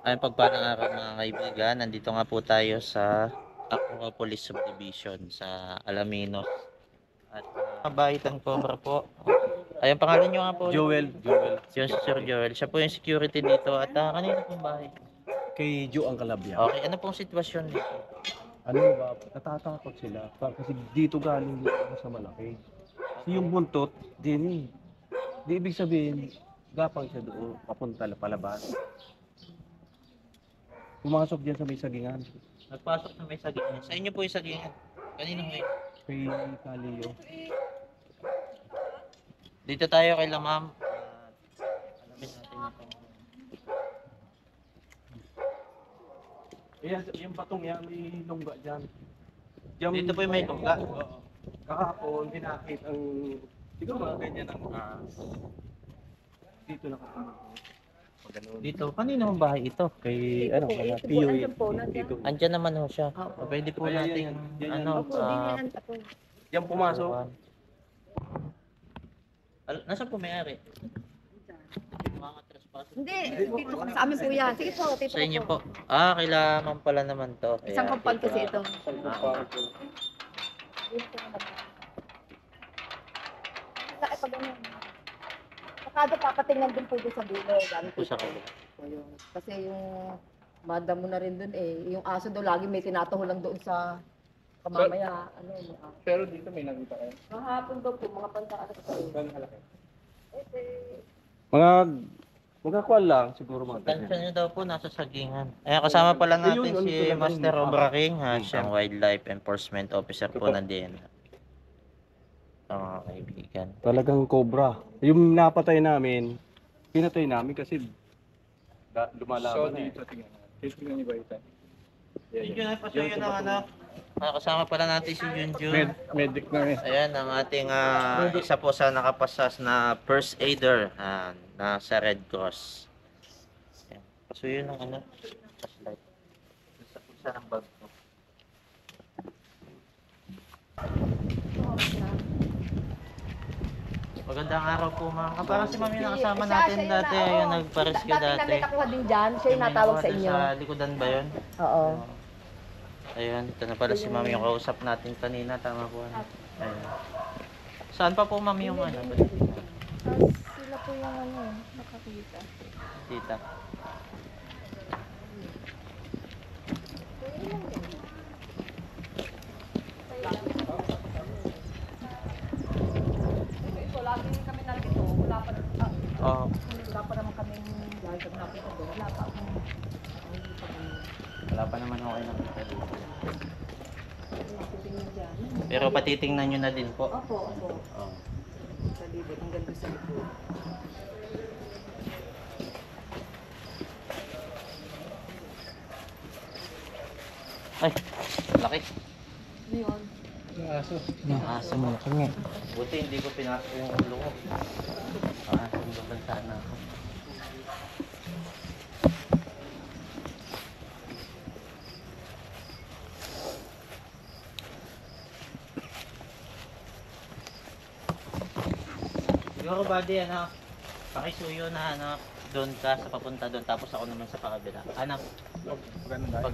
Ay, pagpalang araw mga kaibigan, nandito nga po tayo sa Acropolis Subdivision sa Alaminos. At Bahitan Cobra po. Ay, ang pangalan nyo nga po? Joel. Yes, Sir Joel. Siya po yung security dito. At kanina pong bahay. Kay Joe ang Calabia. Okay, ano pong sitwasyon dito? Ano ba, natatakot sila. Kasi dito galing dito sa malaki. Kasi yung buntot, din eh. Di ibig sabihin, gapang siya doon, papunta na palabas. Pumasok diyan sa may sagingan. Nagpasok na may sagingan. Sa inyo po yung sagingan. Kanina ngayon. Kay Kalio. Dito tayo kay Ma'am. Alamin natin ito. Ayan, yung patong yan, may lungga dyan. Dito po yung may lungga. Oo. Kahapon, hinakit ang, siguro mga ganyan ang dito nakatulog. Dito, kanina ang bahay ito. Kay, ano, mga Pio, dito. Andyan naman ho siya. Pwede po Ayan, natin, yan. ano, Diyan pumasok. Nasaan po may-ari? Mga trespass. Hindi, dito kami sa amin po yan. Sige po, tito Sa inyo po. po. Kailangan pala naman to. Kaya Isang compound dito kasi na- ito. Laki pa ganyan. Sakado papatingnan din po doon sa dulo. Dami po sa kabila. po yun. Kasi yung madam mo na rin doon eh. Yung aso daw lagi may tinatahulan doon sa kamamaya. Ano, Pero dito may nakita kayo. kahapon daw po, mga pantaalas po. Gano'ng kalaki? Eh, Magkakuan lang, siguro mga Tansya nyo daw po, nasa sagingan. Ayan, kasama pala natin Ayun, si ano talaga Master yun? Obra King, siyang Wildlife Enforcement Officer po ng DNR. Mga kaibigan. Talagang cobra. Yung napatay namin, pinatay namin kasi lumalaban na dito, tingnan natin. Tingnan niyo ba ito? Yun, pasuyo ng ano. Kasama pala natin si Junjun. Medic na eh. Ayan, ang ating isa po sa nakapasas na first aider na sa Red Cross. Ayan. Pasuyo ng ano, flashlight. Sa pulsa ng bag ko. Magandang araw po mga. Parang si Mami nakasama natin dati, ayun, nagpa-rescue dati na dati. may nakuha din dyan. Siya yung May natawag nakuha sa doon inyo. Sa likodan ba yun? Oo. Ayun, ito na pala si Mami yung kausap natin kanina, tama po. Ayun. Saan pa po Mami yung ano? Sila po yung ano, nakakita. Tita. Ito, lagi kami nandito. Wala pa, Oh, wala pa naman kami lagi kami nakita doon. Wala pa akong wala pa naman okay nakita dito. titingnan dyan. Pero patitingnan nyo na din po. Opo, opo. Oh. Sa libot, ang ganda sa libot. Ay, laki. Ano yun? Aso mo laki nga. Buti hindi ko pinasok yung ulo ko. Sumbaban sana ako. Siguro buddy, ano, pakisuyo na ano, doon ka sa papunta doon, tapos ako naman sa pakabila. Ano, Ganun dahil.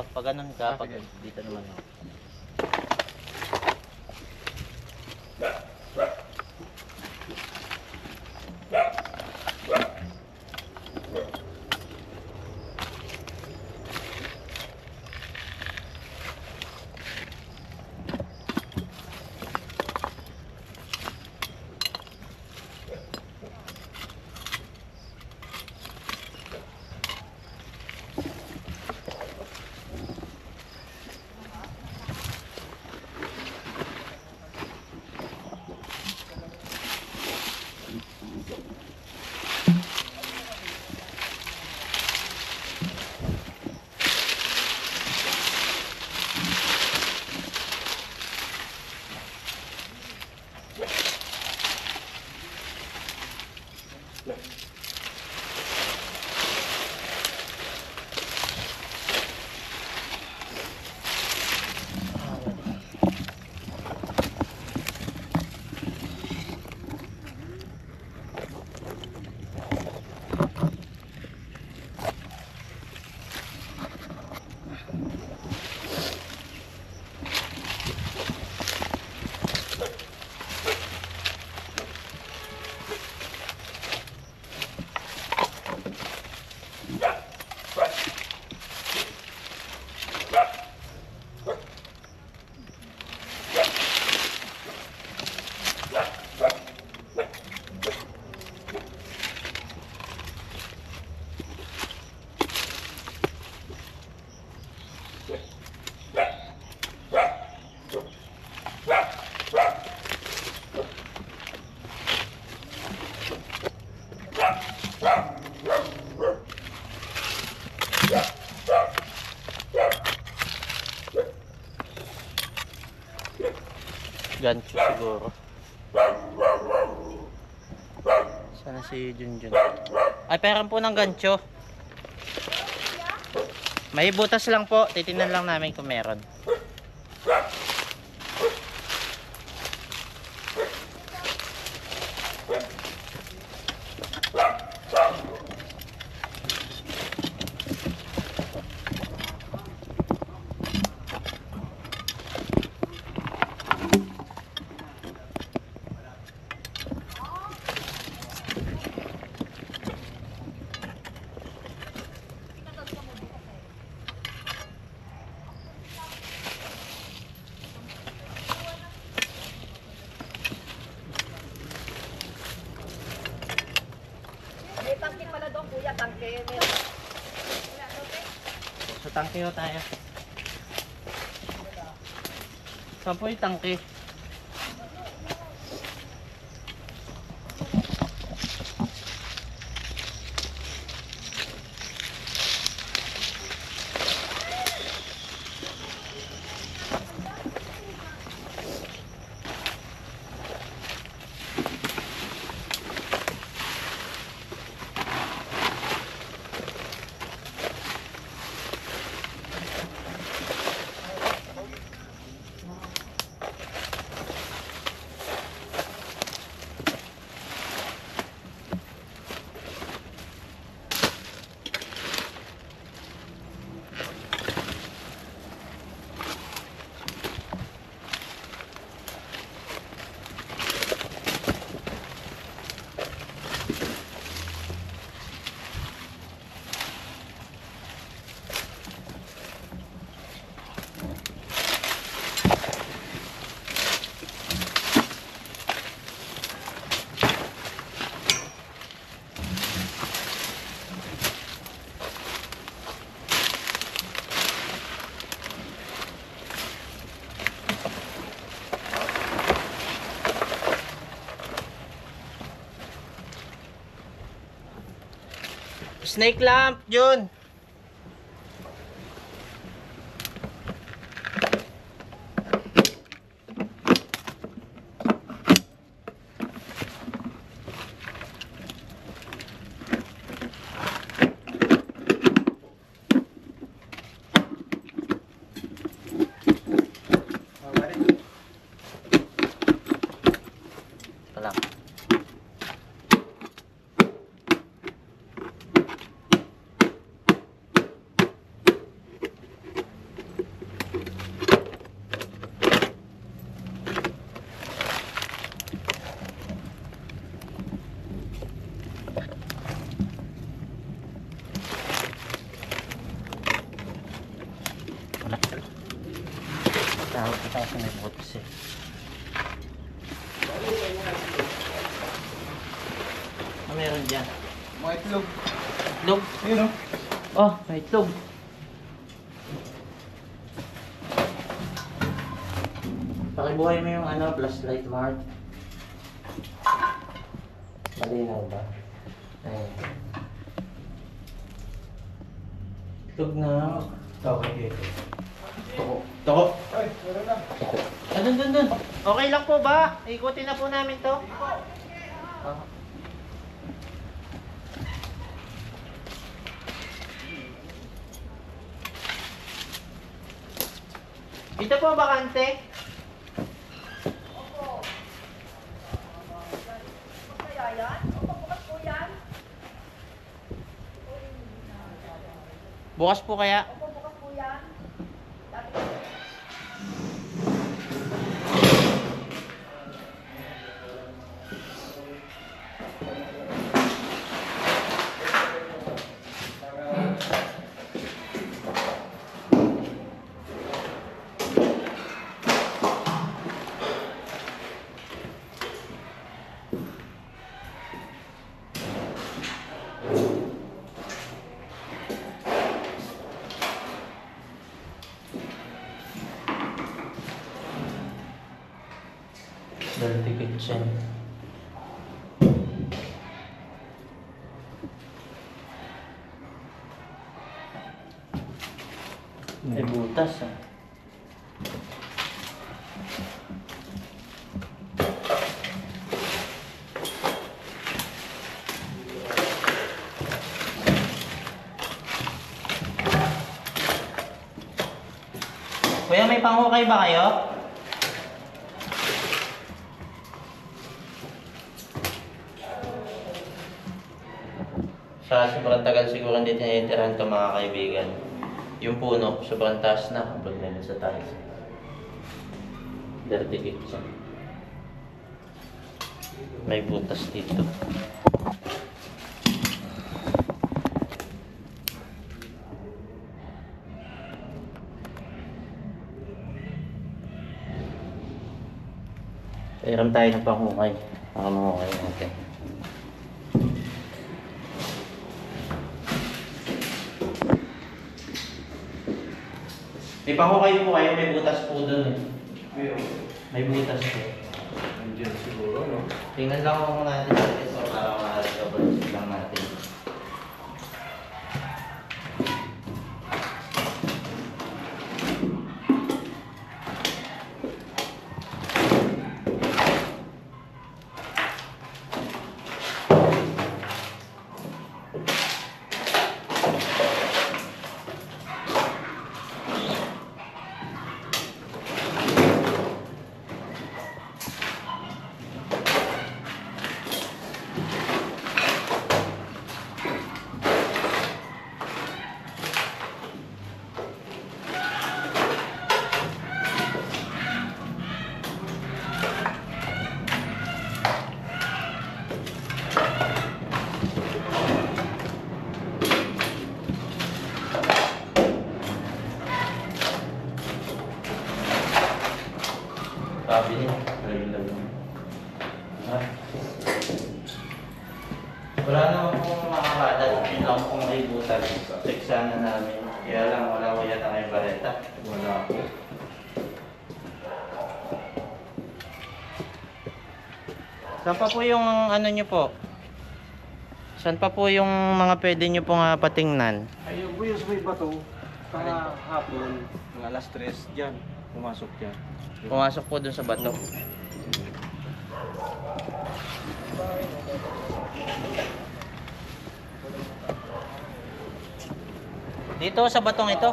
pag ganun ka, pag dito naman ako. Gancho siguro. Sana si Junjun. Ay, peran po ng gancho. May butas lang po. Titingnan lang namin kung meron. May tangke pala doon, kuya, tangke. So, tangke ho tayo. Saan po yung tangke? Snake lamp, Jun. Wala. Tawag kita sa may butas eh. Ano meron dyan? Mga itlog. Itlog? Ayun o. Oh, may itlog. Pakibuhay mo yung ano, flashlight mark. Malinaw ba? Ayun. Itlog na. Okay, dito. Toko. Toko. Ay, meron na. Ah, dun. Okay lang po ba? Ikutin na po namin to. Ah. Ito po bakante? Kaya yan? Bukas po yan? Bukas po kaya? Opo, bukas po yan. Dirty kitchen. May butas ah. Kuya, may panghukay ba kayo? Sa sobrang tagal siguro hindi tinitirahan ito mga kaibigan. Yung puno, sobrang taas na. Abot na yun sa taas. Dirty kitchen. May butas dito. Pairam tayo ng panghukay. Para mahukay natin. May panghukay po kayo, may butas po dun eh. May butas po. Andiyan siguro, no? Tingnan lang ako natin sa ito para ma-recover lang natin. Sabi niya, regular lang. Ah. Wala naman pong makakalat. Yun lang pong may butas. Seksana namin. Kaya lang, wala ko yata kay bareta. Wala po. Saan pa po yung ano nyo po? Saan pa po yung mga pwede nyo pong patingnan? Ay, yung buyo sa may bato, kahapon, mga alas 3, dyan, pumasok dyan. Pumasok po dun sa bato. Dito sa batong ito.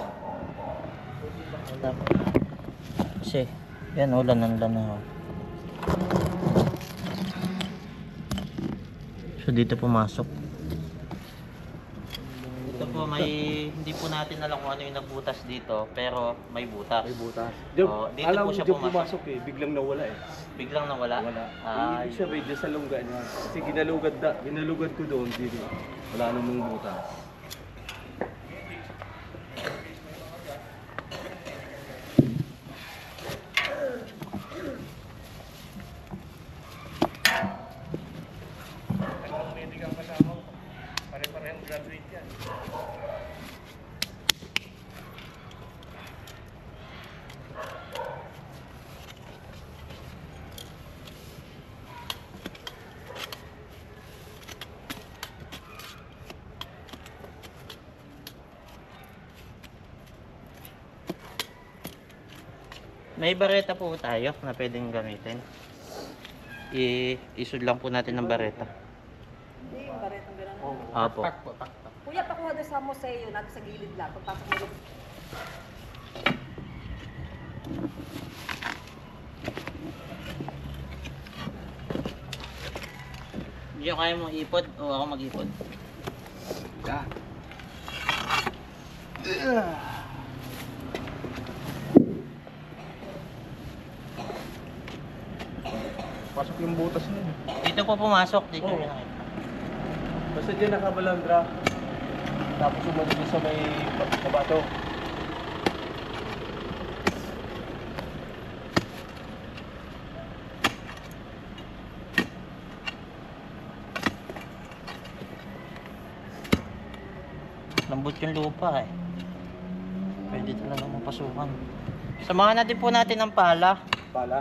Kasi, yan ulan na. So dito pumasok. Ito po hindi po natin alam kung ano yung nagbutas dito, pero may butas. May butas. Dito alam po mo siya dyan pumasok. pumasok eh, biglang nawala eh. Biglang nawala. Wala. Ay. Ibig sabihin dyan sa lungga niya. Kasi ginalugad ko doon, dito. Wala namang butas. May bareta po tayo na pwedeng gamitin. Isud lang po natin ng bareta. Hindi, yung baretang gano'n. Apo. Kuya, pakuha doon sa museo, natin sa gilid lang. Pagpasok mo doon. Hindi nyo kaya mong ipod o ako mag-ipod? Ya. Pasok yung butas niya. Dito po pumasok. Dito Oo. nyo nakita. Basta dyan nakabalandra. Tapos sumunod din sa may sa bato. Lambot yung lupa eh. Pwede talaga mapasukan. Samahan natin po natin ng pala. Pala.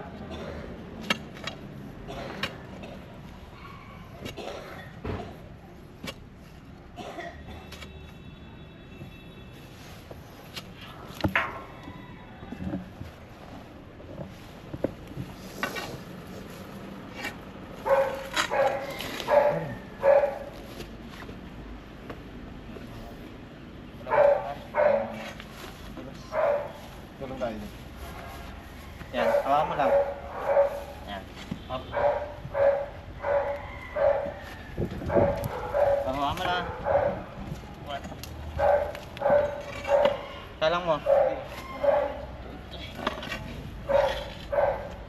Tulong tayo. Hawakan mo lang. Ayan. Up. Hawakan mo lang. What? Kalang mo.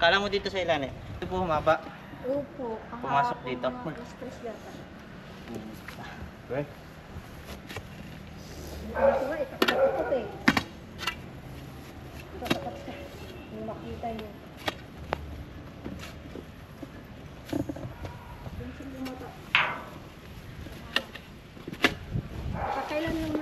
Kalang mo dito sa ilalim. Ito po humaba. Opo. Pumasok dito. Stress yata. Okay. Ito nga, ito eh. Tatapat ka. Yung makita niyo. Kailan yung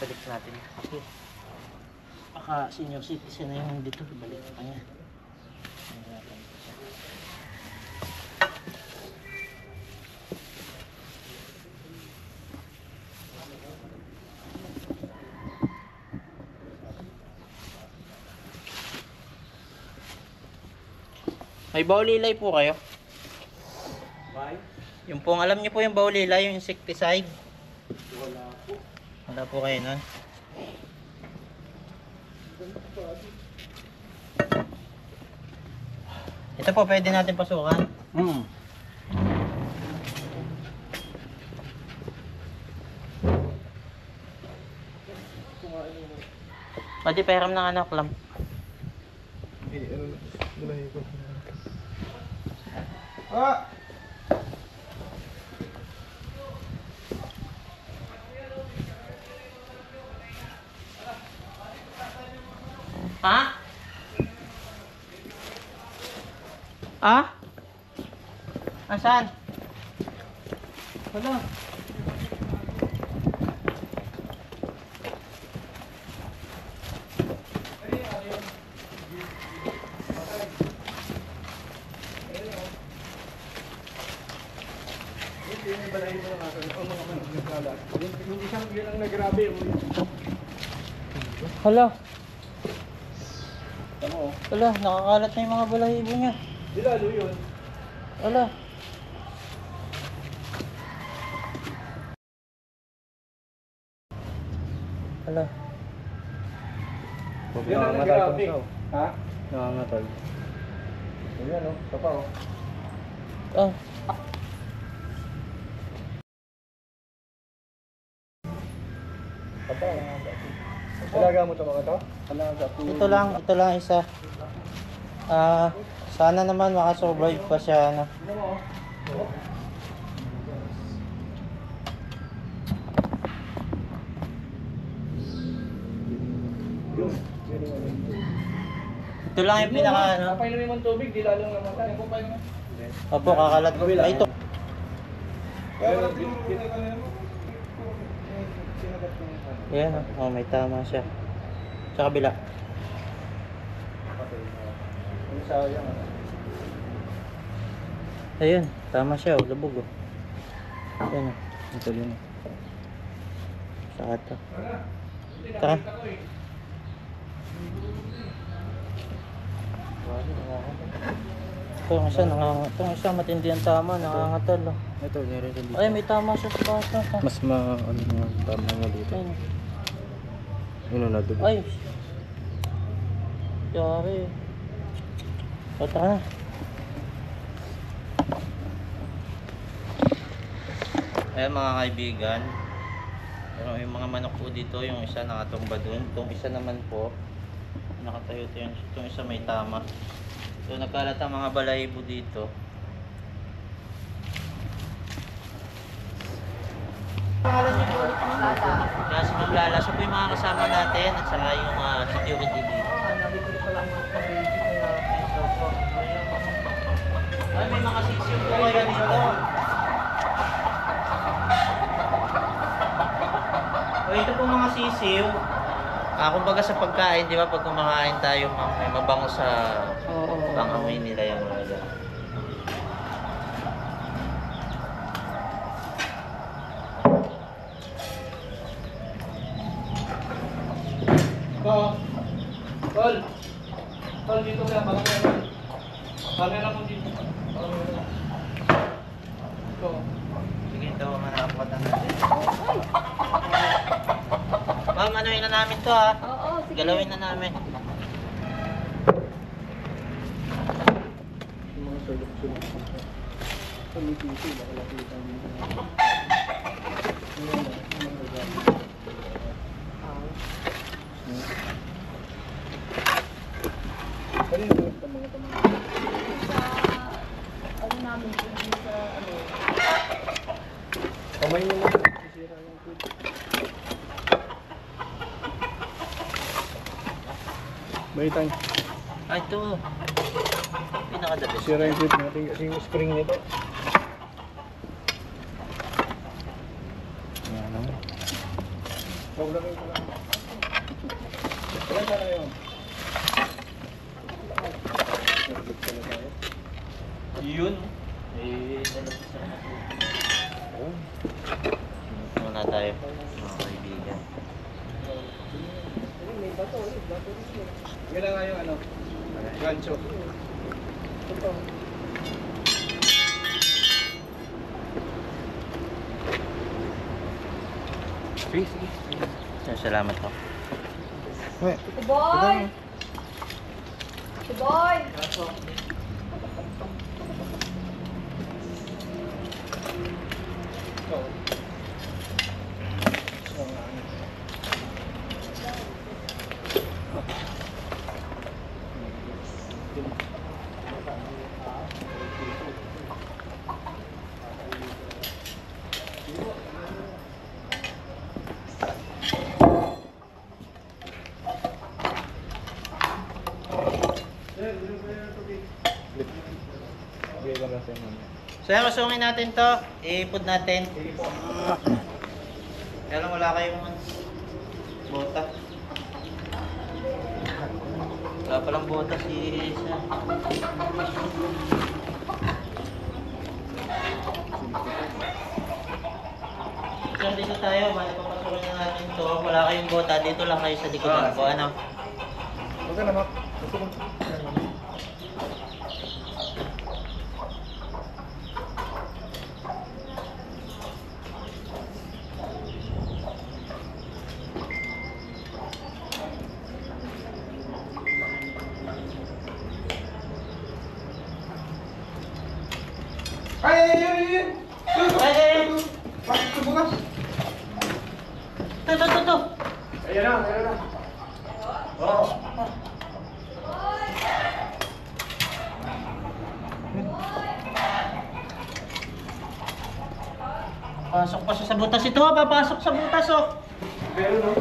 Balik natin. Okay. Baka senior citizen na yung dito. Balik pa niya. May baulilay po kayo? Yung pong, alam niyo po yung baulilay, yung insecticide? Wala po kayo nun. Ito po, pwede natin pasukan. Pwede pairam ng anak lang. Ah! Ha? Ah? Asan? Wala. Hindi siya yun ang nagrabe. Hala. Tama oh. Hala, nakakalat na yung mga balahibo niya. Di lalo yun. Hala. Hala. Yan ang nagrabe. Ha? Nangangatay. Ayan oh. Ito pa oh. Oh. Ito pa. Alaga mo ito mga to? Alaga po. Ito lang isa. Sana naman makasurvive pa siya, ano. Ito lang yung pinaka ano. Kapainumin mo ng tubig, di lalong namatay. Opo, kakalat ko. Ay, ito. Yan, oh, may tama siya. Sa kabila. Ayun, tama siya, oh, labog oh. Yan oh. Ito yun. Saka ito. Tara. Itong isa matindi ang tama, nangangatal oh. Ito, meron din dito. Ay, may tama siya sa bata. Mas ano nga, tama nga dito. Ayun. Yun na dugo. Ay. Yari. O, tara na. Ayan mga kaibigan. Pero yung mga manok po dito, yung isa nakatumba dun. Itong isa naman po, nakatayo ito yun. Itong isa may tama. So nagkalat ang mga balahibo dito. Pangalan niyo po ulit mo? Lata. Kaya si Ma'am Lala, siya po yung mga kasama natin at saka yung security dito. Nabito ko pala ang mga kabigi kaya... So po, ay may mga sisiyo po kayo dito. O ito po mga sisiyo. Kumbaga sa pagkain, di ba pag kumakain tayo, ma'am, may mabango sa pangamoy nila yung mga yan. Tol, dito kaya, baka meron. Camera mo dito. Ito. Sige, ito, manapot na natin. Ma'am, anuhin na namin to ha. Oo, sige. Galawin na namin. Yung mga sulok-sulok. Pumipisi, nakalapitan mo. Ano yung mga tamang? Ano namin po sa ano... Kamay mo lang. Sisira yung tubig. Baitan. Ay, ito. Pinakadabi. Sira yung tubig natin kasi yung spring nito. Yan naman. Huwag lang yung lang. Kailan sana yun? Yun. Dalawin sa muna tayo, mga kaibigan. Kailan nga yung ano? Gancho. Ito. Salamat po. Ito boy! Ito boy! So yan, masungin natin to. I-put natin. Kaya lang wala kayong bota. Wala palang bota si Isa. So dito tayo, bali papasukin na natin to. Wala kayong bota, dito lang kayo sa likodan ko. Ano? Huwag ka naman. Ay! Subukan. Ito. Ayan na. Oo. Pasok pa siya sa butas. Ito, papasok sa butas, oh. Pero no.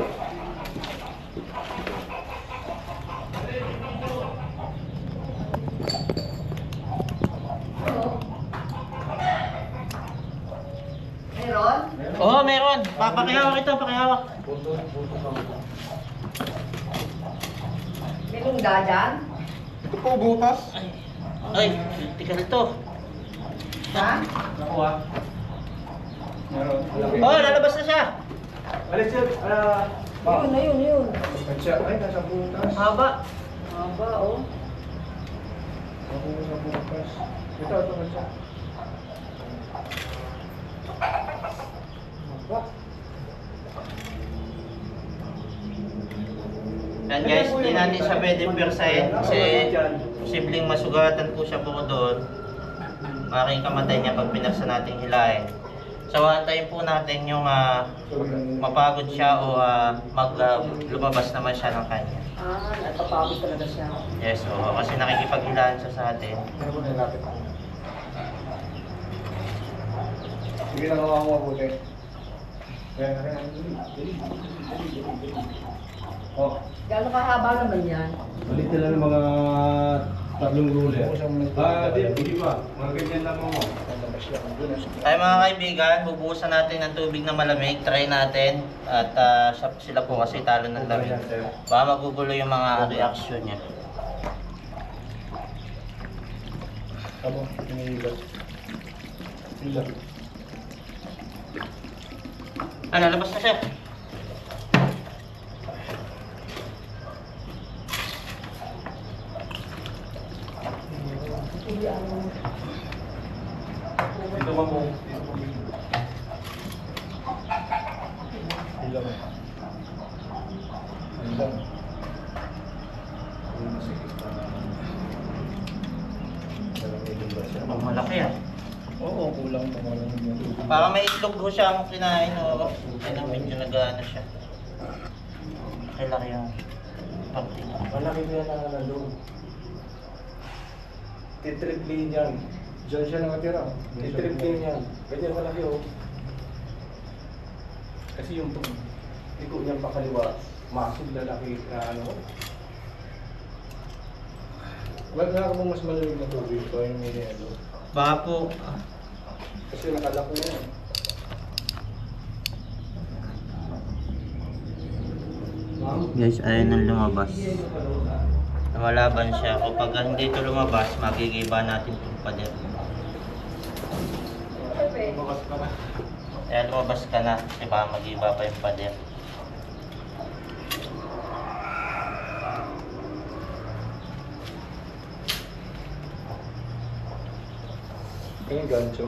pakihawak ito, pakihawak. Buntot ka mo. May lungga dyan? Ito po, butas. Ay, tikal ito. Ha? Nakuha. Meron. Oh, lalabas na siya. Alis sir. Yun. Ay, nasa butas. Haba. Haba, oh. Ako sa butas. Ito, siya. Haba. Yan guys, hindi natin siya pwede persahin kasi posibleng masugatan po siya po doon. Making kamatay niya pag pinaksa natin hilahin. So, antayin po natin yung mapagod siya o lumabas naman siya ng kanya. Nagpapagod talaga siya. Yes, oo. Kasi nakikipaghilaan siya sa atin. Meron ko nilapit ako. Sige, nagawa ko mabuti. Kaya. Oh. Gano'ng kahaba naman yan? Malit na lang mga 3 ruler. Di ba? Mga ganyan lang mo. Ay mga kaibigan, bubuhusan natin ng tubig na malamig. Try natin. At sila po kasi talo ng lamig. Baka magugulo yung mga reaction niya. Abo, iniibat. Ilan. Lalabas na siya. Dito ba mo? Ilan. Ilan. Oh, malaki ah. Oo, kulang pa mo lang yung Parang may itlog ho siya ang kinain. O, ayun, medyo nag-ano siya. Kailangan yung pagtingin. malaki ko yan ang nandun. Titriplin yan. Diyan siya nakatira. Titriplin yan. Ganyan malaki oh. Kasi yung liko niyang pakaliwa, masog lalaki na ano. Wag na ako mas malamig na tubig ko yung ano. Baka po, Kasi nakalako na yan. guys, ayun ang lumabas. Lumalaban siya. Kapag hindi ito lumabas, magigiba natin itong pader. Bukas ka na. Kaya lumabas ka na, kasi baka magiba pa yung pader. Ito yung gancho.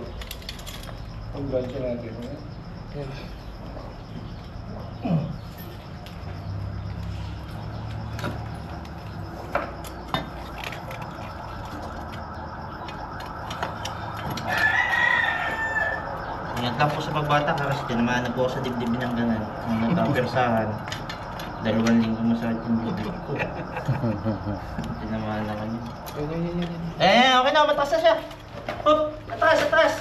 Ang gancho natin. Ingat lang po sa pagbata kasi tinamaan na po ako sa dibdib ng ganan. Nung nagkapersahan. 2 linggo masakit yung dibdib ko. Tinamaan naman yun. Okay na, matras na siya. Hop! Atras, atras!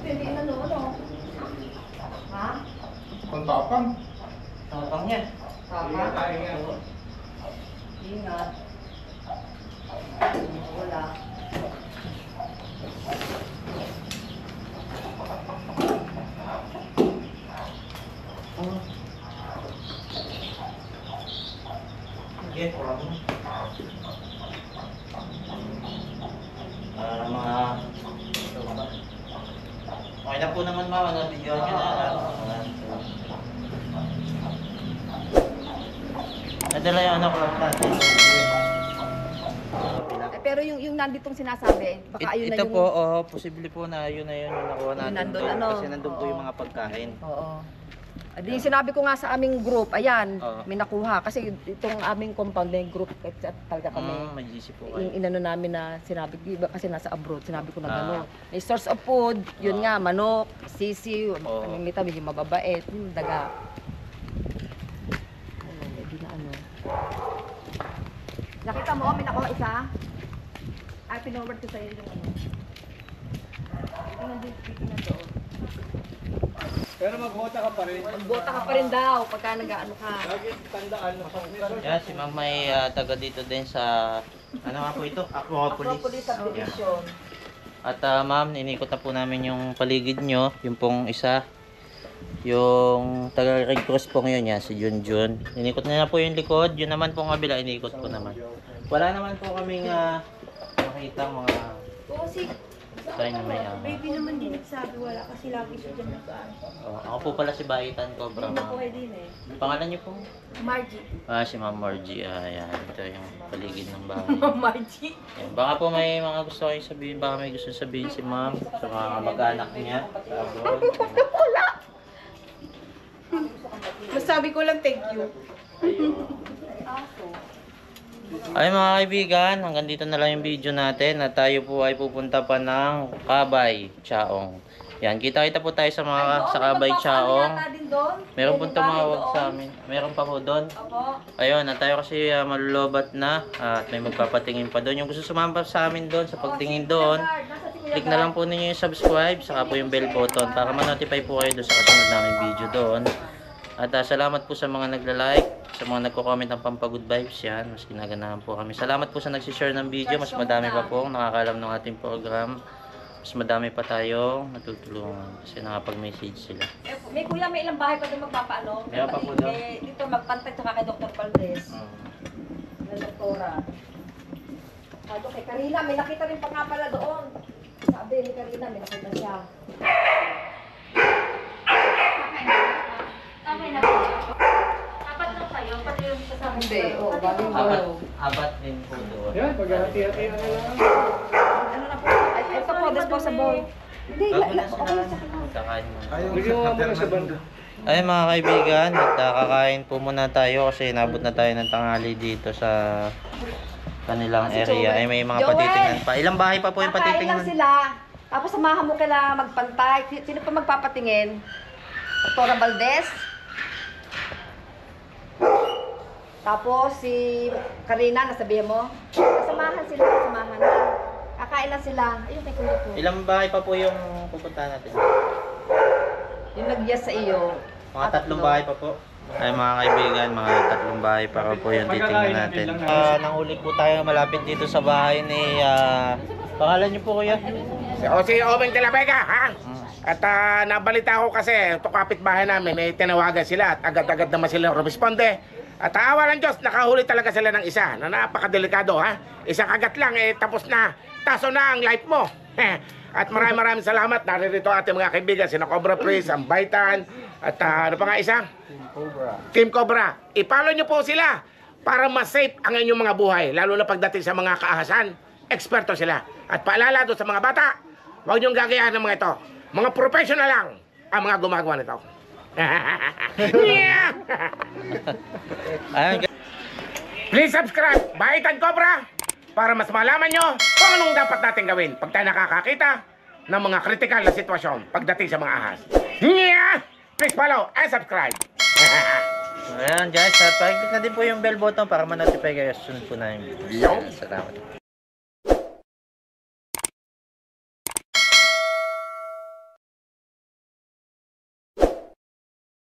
Hindi na ano? Ha? Ang tapang. Tapang niya. Tapa? Ingat. Wala. Okay, kurang mo. Para mga... Okay na po naman mama, na-video nyo na. Nadala yung anak ko natin. Pero yung nanditong sinasabi, baka ayun na Ito yung... po, posible po na yun na yun yung nakuha natin. nandun, doon. ano? Kasi nandun po Oo. yung mga pagkain. Oo. Di sinabi ko nga sa aming group, ayan, Oo. may nakuha. Kasi itong aming compound, may group, at talaga kami. May GC po kayo. Yung inano namin na sinabi, iba kasi nasa abroad, sinabi ko na Ah. gano'n. May source of food, yun nga, manok, sisiw, Oo. ang mita, medyo mababait, yung daga. Ano, medyo na ano. Nakita mo, may nakuha isa? Ay, pinoward ko sa'yo yung ano. Ito na din, na doon. Pero magbota ka pa rin. Magbota ka pa rin daw pagka nag-ano ka. Lagi tandaan na pag Yan, si ma'am may taga dito din sa, ano nga po ito? Acropolis. Acropolis Subdivision. At ma'am, inikot na po namin yung paligid nyo, yung pong isa. Yung taga Red Cross po ngayon yan, si Junjun. Inikot na po yung likod, yun naman po kabila, inikot po naman. Wala naman po kaming makita mga Oo, si sign na may baby naman din nagsabi wala kasi lagi siya dyan nag-ano. ako po pala si Baitan Cobra, Hindi po ma'am. kayo din eh. Pangalan niyo po? Margie. Si Ma'am Margie. Ayan, ito yung paligid ng bahay. Margie. Ayan, baka po may mga gusto kayo sabihin, baka may gusto sabihin si ma'am sa mga kamag-anak niya. Sa abroad. Masabi ko lang thank you. Ay mga kaibigan, hanggang dito na lang yung video natin at tayo po ay pupunta pa ng Kabay, Chaong. Yan, kita-kita po tayo sa mga sa Kabay, Chaong. Meron po tumawag sa amin. Meron pa po doon. Ayun, na tayo kasi malulobat na at may magpapatingin pa doon. Yung gusto sumama sa amin doon sa pagtingin doon, click na lang po ninyo yung subscribe, saka po yung bell button para ma-notify po kayo doon sa kasunod namin video doon. At salamat po sa mga nagla-like, sa mga nagko-comment ng pampagood vibes yan. Mas ginaganahan po kami. Salamat po sa nagsishare ng video. Mas madami pa po nakakalam ng ating program. Mas madami pa tayo natutulungan kasi nakapag-message sila. May kuya, may ilang bahay pa doon magpapaano. Meron pa po doon. Dito magpantay tsaka kay Dr. Valdez. Na doktora. Sabi kay Karina, may nakita rin pa nga pala doon. Sabi ni Karina, may nakita siya. Dapat lang kayo, pati yung kasama. Hindi, oo, bagay mo. Abat din po doon. Yan, paghahati-hati na lang. Ano na po? Ay, ito po, disposable. Hindi, Bago na sila kakain muna. Bigyan mo nga muna sa banda. Ay mga kaibigan, kakain po muna tayo kasi nabot na tayo ng tanghali dito sa kanilang area. Ay may mga Joel! patitingnan pa. Ilang bahay pa po yung Kakain lang patitingnan? sila. Tapos samahan mo kila magpantay. Sino pa magpapatingin? Dr. Valdez. Tapos si Karina, nasabihin mo? Samahan sila, samahan na. Kakain lang sila. Ayun kay Kuya po. Ilang bahay pa po yung pupuntahan natin? Yung nag-yes sa iyo. Mga 3 bahay pa po. Ay mga kaibigan, mga 3 bahay pa po yung titingnan natin. Nanguli po tayo malapit dito sa bahay ni... pangalan niyo po kuya? Si Omeng de la Vega, ha? At nabalita ko kasi, ito kapitbahay namin, may tinawagan sila at agad-agad naman sila rumisponde. At awa ng Diyos, nakahuli talaga sila ng isa na napakadelikado, ha? Isang kagat lang, tapos na, taso na ang life mo. At maraming salamat, naririto ating mga kaibigan, sina Cobra Priest, ang Baitan, at ano pa nga isa? Team Cobra. I-follow nyo po sila para mas safe ang inyong mga buhay, lalo na pagdating sa mga kaahasan, eksperto sila. At paalala doon sa mga bata, huwag niyong gagayahan ng mga ito. Mga professional lang ang mga gumagawa nito. Please subscribe, Baitan Cobra, para mas malaman nyo kung anong dapat natin gawin pag tayo nakakakita ng mga kritikal na sitwasyon pagdating sa mga ahas. Please follow and subscribe. Ayan guys, at pakiclick na din po yung bell button para ma-notify kayo sa sunod po na yung video. Salamat.